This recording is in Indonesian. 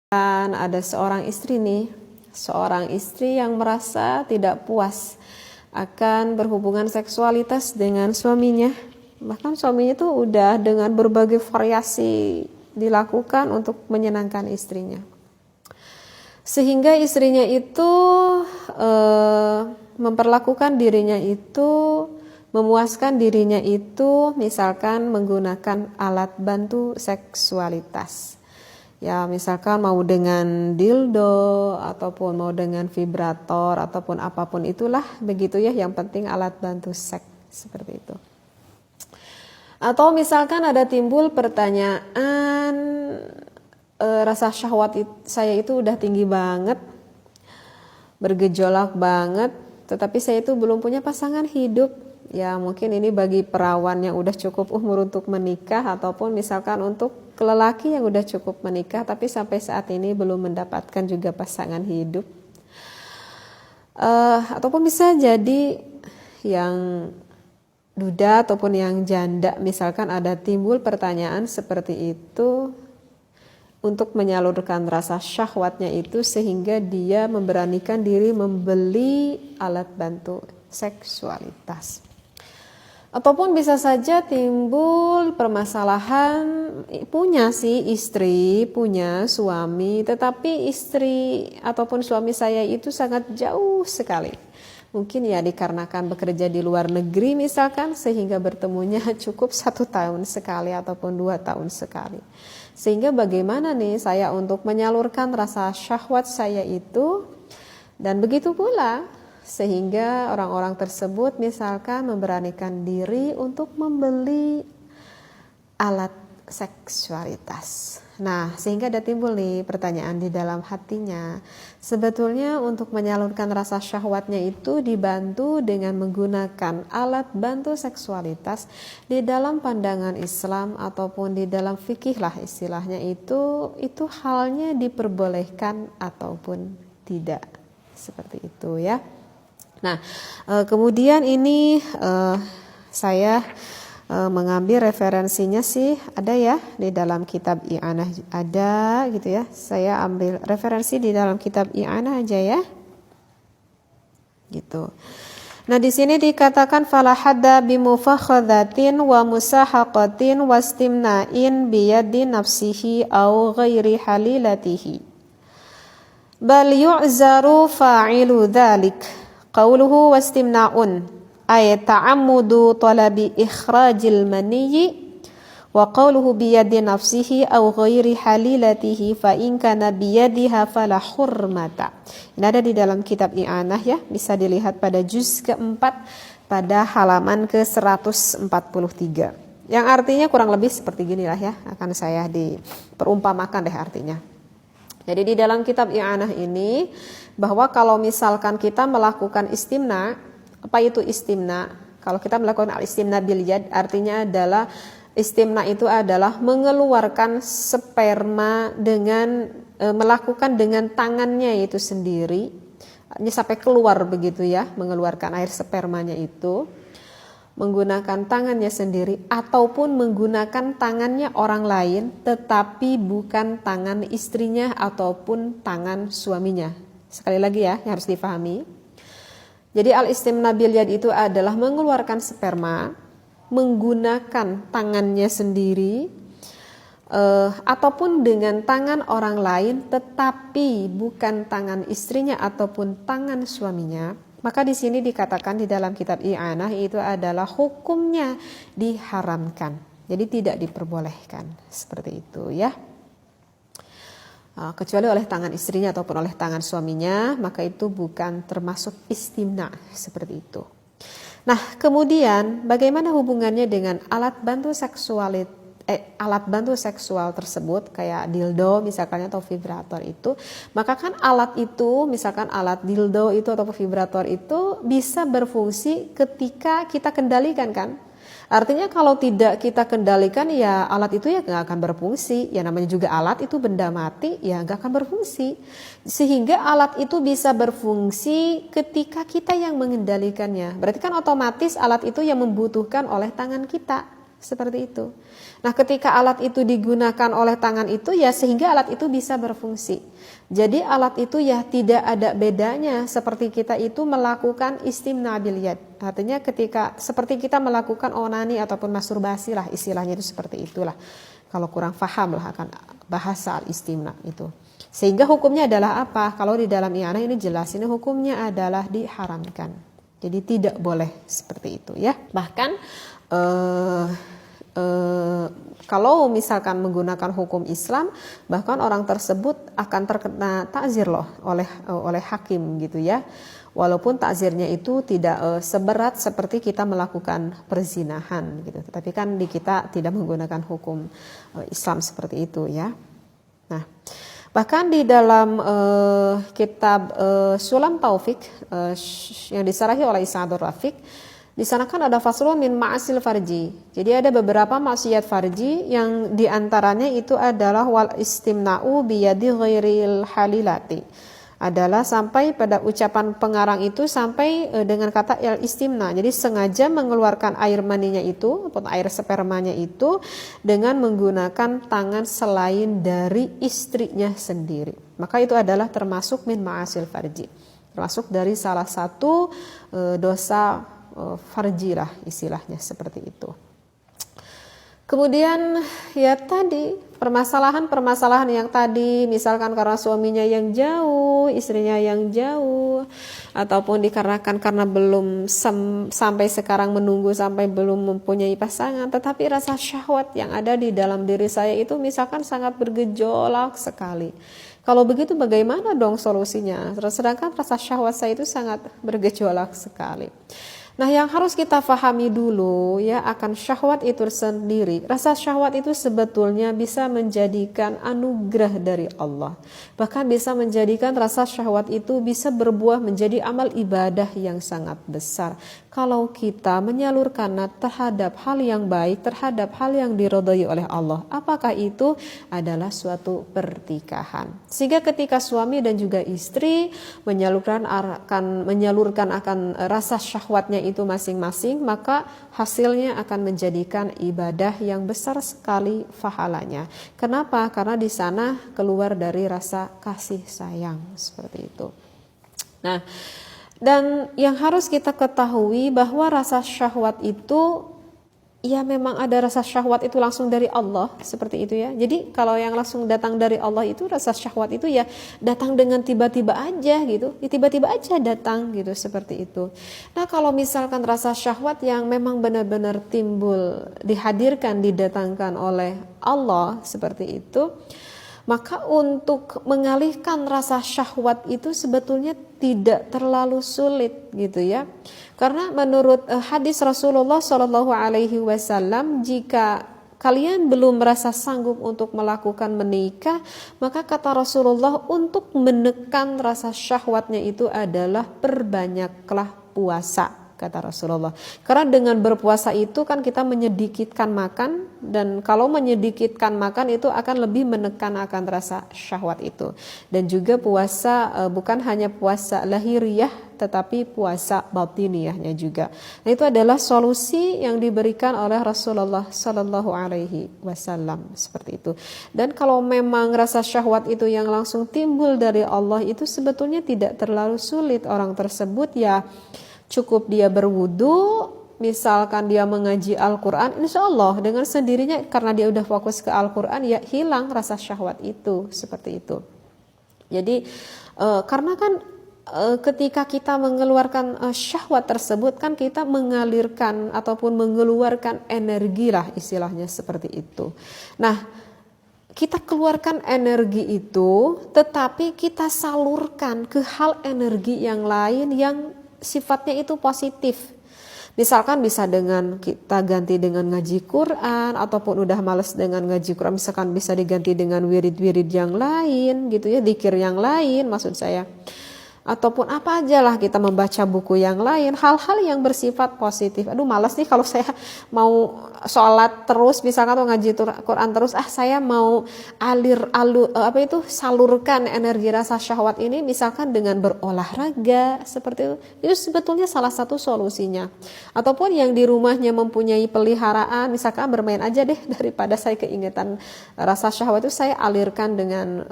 Ada seorang istri nih, seorang istri yang merasa tidak puas akan berhubungan seksualitas dengan suaminya. Bahkan suaminya tuh udah dengan berbagai variasi dilakukan untuk menyenangkan istrinya. Sehingga istrinya itu memperlakukan dirinya itu, memuaskan dirinya itu misalkan menggunakan alat bantu seksualitas. Ya misalkan mau dengan dildo ataupun mau dengan vibrator ataupun apapun itulah begitu ya, yang penting alat bantu seks seperti itu. Atau misalkan ada timbul pertanyaan, rasa syahwat saya itu udah tinggi banget, bergejolak banget, tetapi saya itu belum punya pasangan hidup. Ya mungkin ini bagi perawan yang udah cukup umur untuk menikah, ataupun misalkan untuk lelaki yang udah cukup menikah tapi sampai saat ini belum mendapatkan juga pasangan hidup. Ataupun bisa jadi yang duda ataupun yang janda, misalkan ada timbul pertanyaan seperti itu untuk menyalurkan rasa syahwatnya itu sehingga dia memberanikan diri membeli alat bantu seksualitas. Ataupun bisa saja timbul permasalahan punya si istri, punya suami, tetapi istri ataupun suami saya itu sangat jauh sekali. Mungkin ya dikarenakan bekerja di luar negeri misalkan, sehingga bertemunya cukup 1 tahun sekali ataupun 2 tahun sekali. Sehingga bagaimana nih saya untuk menyalurkan rasa syahwat saya itu, dan begitu pula sehingga orang-orang tersebut misalkan memberanikan diri untuk membeli alat seksualitas. Nah, sehingga ada timbul nih pertanyaan di dalam hatinya. Sebetulnya untuk menyalurkan rasa syahwatnya itu dibantu dengan menggunakan alat bantu seksualitas di dalam pandangan Islam ataupun di dalam fikih lah istilahnya itu halnya diperbolehkan ataupun tidak. Seperti itu ya. Nah, kemudian ini saya mengambil referensinya sih ada ya di dalam kitab I'anah ada gitu ya. Saya ambil referensi di dalam kitab I'anah aja ya. Gitu. Nah, di sini dikatakan fala hadda bimufakhadhatin wa musahaqatin wastimna'in biyadi nafsihi au ghairi halilatihi. Bal yu'zaru fa'ilu dzalik. Qauluhu wastimna'un ay ta'ammudu talabi ikhrajil maniyyi wa qawluhu biyadi nafsihi aw ghairi halilatihi fa in kana biyadiha fala hurmata. Ini ada di dalam kitab I'anah ya, bisa dilihat pada juz keempat pada halaman ke-143. Yang artinya kurang lebih seperti ginilah ya, akan saya diperumpamakan deh artinya. Jadi di dalam kitab I'anah ini bahwa kalau misalkan kita melakukan istimna, apa itu istimna? Kalau kita melakukan al-istimna bil yad, artinya adalah istimna itu adalah mengeluarkan sperma dengan melakukan dengan tangannya itu sendiri, sampai keluar begitu ya, mengeluarkan air spermanya itu menggunakan tangannya sendiri ataupun menggunakan tangannya orang lain tetapi bukan tangan istrinya ataupun tangan suaminya. Sekali lagi ya, yang harus difahami. Jadi al-istimna bil yad itu adalah mengeluarkan sperma menggunakan tangannya sendiri ataupun dengan tangan orang lain tetapi bukan tangan istrinya ataupun tangan suaminya. Maka di sini dikatakan di dalam kitab I'anah itu adalah hukumnya diharamkan. Jadi tidak diperbolehkan seperti itu ya. Kecuali oleh tangan istrinya ataupun oleh tangan suaminya, maka itu bukan termasuk istimna seperti itu. Nah, kemudian bagaimana hubungannya dengan alat bantu seksual tersebut kayak dildo misalkan atau vibrator itu? Maka kan alat itu, misalkan alat dildo itu atau vibrator itu bisa berfungsi ketika kita kendalikan kan? Artinya kalau tidak kita kendalikan ya alat itu ya nggak akan berfungsi. Ya namanya juga alat itu benda mati ya nggak akan berfungsi. Sehingga alat itu bisa berfungsi ketika kita yang mengendalikannya. Berarti kan otomatis alat itu yang membutuhkan oleh tangan kita. seperti itu. Nah, ketika alat itu digunakan oleh tangan itu ya sehingga alat itu bisa berfungsi. Jadi alat itu ya tidak ada bedanya seperti kita itu melakukan istimna bil yad. Artinya ketika seperti kita melakukan onani ataupun masturbasi lah, istilahnya itu seperti itulah. Kalau kurang paham lah akan bahasa al-istimna itu. Sehingga hukumnya adalah apa? Kalau di dalam i'anah ini jelas, ini hukumnya adalah diharamkan. Jadi tidak boleh seperti itu ya. Bahkan kalau misalkan menggunakan hukum Islam, bahkan orang tersebut akan terkena takzir loh oleh hakim gitu ya. Walaupun takzirnya itu tidak seberat seperti kita melakukan perzinahan gitu. Tetapi kan di kita tidak menggunakan hukum Islam seperti itu ya. Nah, bahkan di dalam kitab Sulam Taufik yang disarahi oleh Isadur Rafiq, di sana kan ada faslun min ma'asil farji. Jadi ada beberapa maksiat farji yang diantaranya itu adalah wal istimna'u biyadi ghairil halilati. Adalah sampai pada ucapan pengarang itu sampai dengan kata il istimna. Jadi sengaja mengeluarkan air maninya itu atau air spermanya itu dengan menggunakan tangan selain dari istrinya sendiri. Maka itu adalah termasuk min ma'asil farji. Termasuk dari salah satu dosa farji lah istilahnya seperti itu. Kemudian ya tadi permasalahan yang tadi misalkan karena suaminya yang jauh, istrinya yang jauh, ataupun dikarenakan karena belum sampai sekarang menunggu sampai belum mempunyai pasangan, tetapi rasa syahwat yang ada di dalam diri saya itu misalkan sangat bergejolak sekali. Kalau begitu bagaimana dong solusinya? Sedangkan rasa syahwat saya itu sangat bergejolak sekali. Nah, yang harus kita pahami dulu ya akan syahwat itu sendiri. Rasa syahwat itu sebetulnya bisa menjadikan anugerah dari Allah. Bahkan bisa menjadikan rasa syahwat itu bisa berbuah menjadi amal ibadah yang sangat besar. Kalau kita menyalurkannya terhadap hal yang baik, terhadap hal yang diridhai oleh Allah. Apakah itu adalah suatu pertikahan. Sehingga ketika suami dan juga istri menyalurkan akan rasa syahwatnya itu masing-masing, maka hasilnya akan menjadikan ibadah yang besar sekali pahalanya. Kenapa? Karena di sana keluar dari rasa kasih sayang seperti itu. Nah, dan yang harus kita ketahui bahwa rasa syahwat itu ya memang ada rasa syahwat itu langsung dari Allah seperti itu ya. Jadi kalau yang langsung datang dari Allah itu rasa syahwat itu ya datang dengan tiba-tiba aja gitu. Ya, tiba-tiba aja datang gitu seperti itu. Nah, kalau misalkan rasa syahwat yang memang benar-benar timbul, dihadirkan, didatangkan oleh Allah seperti itu, maka untuk mengalihkan rasa syahwat itu sebetulnya tidak terlalu sulit gitu ya. Karena menurut hadis Rasulullah SAW, jika kalian belum merasa sanggup untuk melakukan menikah, maka kata Rasulullah untuk menekan rasa syahwatnya itu adalah perbanyaklah puasa. Kata Rasulullah. Karena dengan berpuasa itu kan kita menyedikitkan makan, dan kalau menyedikitkan makan itu akan lebih menekan akan rasa syahwat itu. Dan juga puasa bukan hanya puasa lahiriah tetapi puasa batiniyahnya juga. Nah, itu adalah solusi yang diberikan oleh Rasulullah Sallallahu Alaihi Wasallam seperti itu. Dan kalau memang rasa syahwat itu yang langsung timbul dari Allah itu sebetulnya tidak terlalu sulit. Orang tersebut ya cukup dia berwudu, misalkan dia mengaji Al-Quran, insya Allah dengan sendirinya karena dia udah fokus ke Al-Quran ya hilang rasa syahwat itu seperti itu. Jadi karena kan ketika kita mengeluarkan syahwat tersebut kan kita mengalirkan ataupun mengeluarkan energi lah istilahnya seperti itu. Nah, kita keluarkan energi itu tetapi kita salurkan ke hal energi yang lain yang sifatnya itu positif. Misalkan bisa dengan kita ganti dengan ngaji Quran, ataupun udah males dengan ngaji Quran misalkan bisa diganti dengan wirid-wirid yang lain gitu ya, dzikir yang lain maksud saya. ataupun apa aja lah, kita membaca buku yang lain, hal-hal yang bersifat positif. Aduh malas nih kalau saya mau sholat terus misalkan atau ngaji Quran terus, saya mau salurkan energi rasa syahwat ini misalkan dengan berolahraga seperti itu sebetulnya salah satu solusinya. Ataupun yang di rumahnya mempunyai peliharaan, misalkan bermain aja deh, daripada saya keingetan rasa syahwat itu saya alirkan dengan